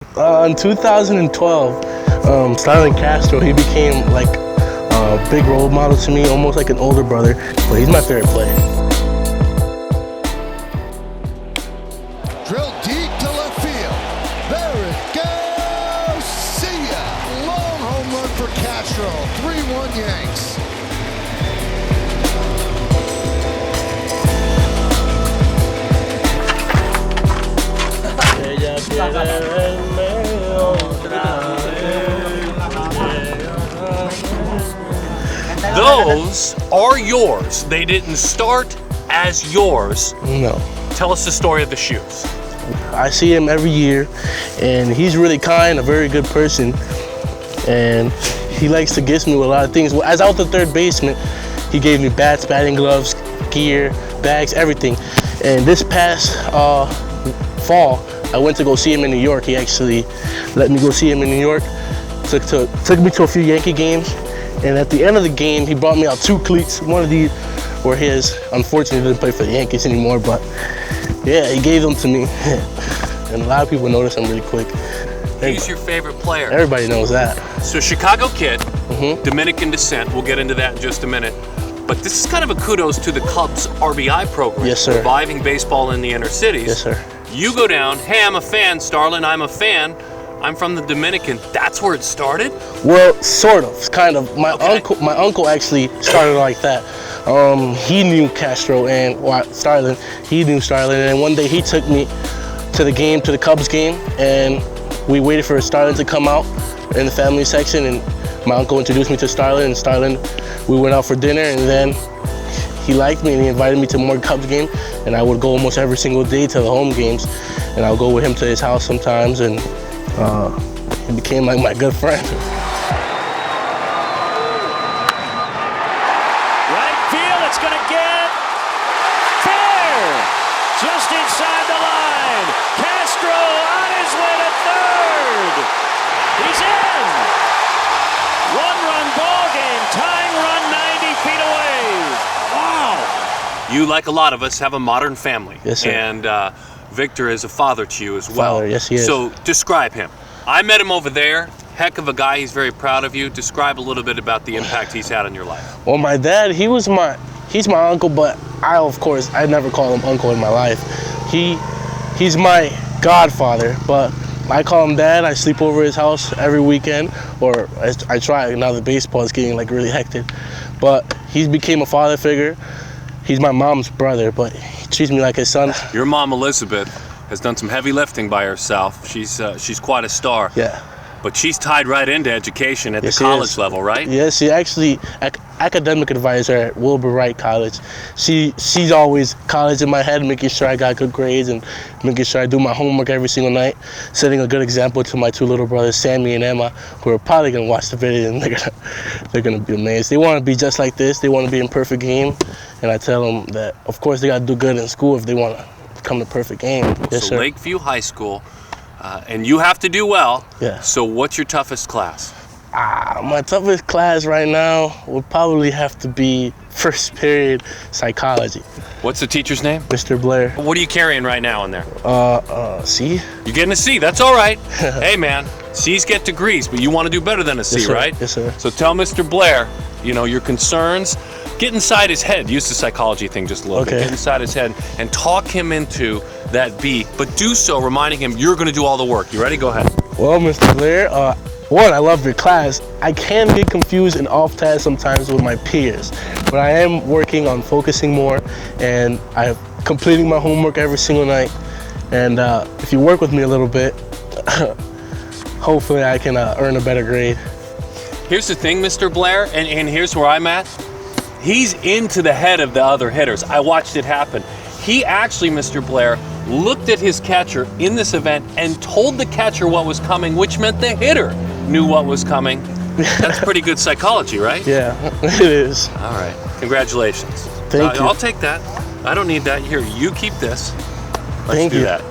In 2012, Starlin Castro, he became like a big role model to me, almost like an older brother, but he's my favorite player. Drill deep to left field. There it goes. See ya. Long home run for Castro. 3-1 Yanks. Those are yours. They didn't start as yours. No. Tell us the story of the shoes. I see him every year, and he's really kind, a very good person, and he likes to gift me with a lot of things. As I was the third baseman, he gave me bats, batting gloves, gear, bags, everything. And this past fall, I went to go see him in New York. He actually let me go see him in New York. Took me to a few Yankee games, and at the end of the game, he brought me out 2 cleats. One of these were his. Unfortunately, he didn't play for the Yankees anymore, but yeah, he gave them to me. And a lot of people notice him really quick. He's your favorite player. Everybody knows that. So Chicago kid, Dominican descent. We'll get into that in just a minute. But this is kind of a kudos to the Cubs RBI program. Yes, sir. Reviving baseball in the inner cities. Yes, sir. You go down, hey, I'm a fan, Starlin, I'm a fan. I'm from the Dominican. That's where it started? Well, sort of, kind of. My uncle actually started like that. He knew Castro and Starlin. He knew Starlin, and one day he took me to the Cubs game, and we waited for Starlin to come out in the family section, and my uncle introduced me to Starlin, and Starlin, we went out for dinner, and then he liked me and he invited me to more Cubs games, and I would go almost every single day to the home games, and I'll go with him to his house sometimes, and he became like my good friend. Right field, it's gonna get fair, just inside the line. Castro on his way to third. He's in. 1-run ball game, tying run 90 feet away. Wow. You, like a lot of us, have a modern family. Yes, sir. And Victor is a father to you as well. Father, yes, he is. So describe him. I met him over there. Heck of a guy. He's very proud of you. Describe a little bit about the impact he's had on your life. Well, my dad, he's my uncle, but I never call him uncle in my life. He's my godfather, but I call him dad. I sleep over his house every weekend, or I try. Now the baseball is getting like really hectic, but he's became a father figure. He's my mom's brother, but he treats me like his son. Your mom, Elizabeth, has done some heavy lifting by herself. She's quite a star. Yeah. But she's tied right into education at the college level, right? Yes, she actually academic advisor at Wilbur Wright College. She's always college in my head, making sure I got good grades and making sure I do my homework every single night, setting a good example to my 2 little brothers, Sammy and Emma, who are probably gonna watch the video and they're gonna be amazed. They want to be just like this. They want to be in perfect game, and I tell them that of course they got to do good in school if they want to come to perfect game. Yes, so sir. Lakeview High School. And you have to do well. Yeah. So what's your toughest class? My toughest class right now would probably have to be first period psychology. What's the teacher's name? Mr. Blair. What are you carrying right now in there? C. You're getting a C. That's all right. Hey, man, C's get degrees, but you want to do better than a C, Yes, sir. right? Yes, sir. So tell Mr. Blair, your concerns. Get inside his head. Use the psychology thing just a little bit. Get inside his head and talk him into that B, but do so reminding him you're going to do all the work. You ready? Go ahead. Well, Mr. Blair, one, I love your class. I can get confused and off task sometimes with my peers, but I am working on focusing more, and I'm completing my homework every single night. And if you work with me a little bit, hopefully I can earn a better grade. Here's the thing, Mr. Blair, and here's where I'm at. He's into the head of the other hitters. I watched it happen. He actually, Mr. Blair, looked at his catcher in this event and told the catcher what was coming, which meant the hitter knew what was coming. That's pretty good psychology, right? Yeah, it is. All right. Congratulations. Thank you. I'll take that. I don't need that. Here, you keep this. Let's Thank do you. that.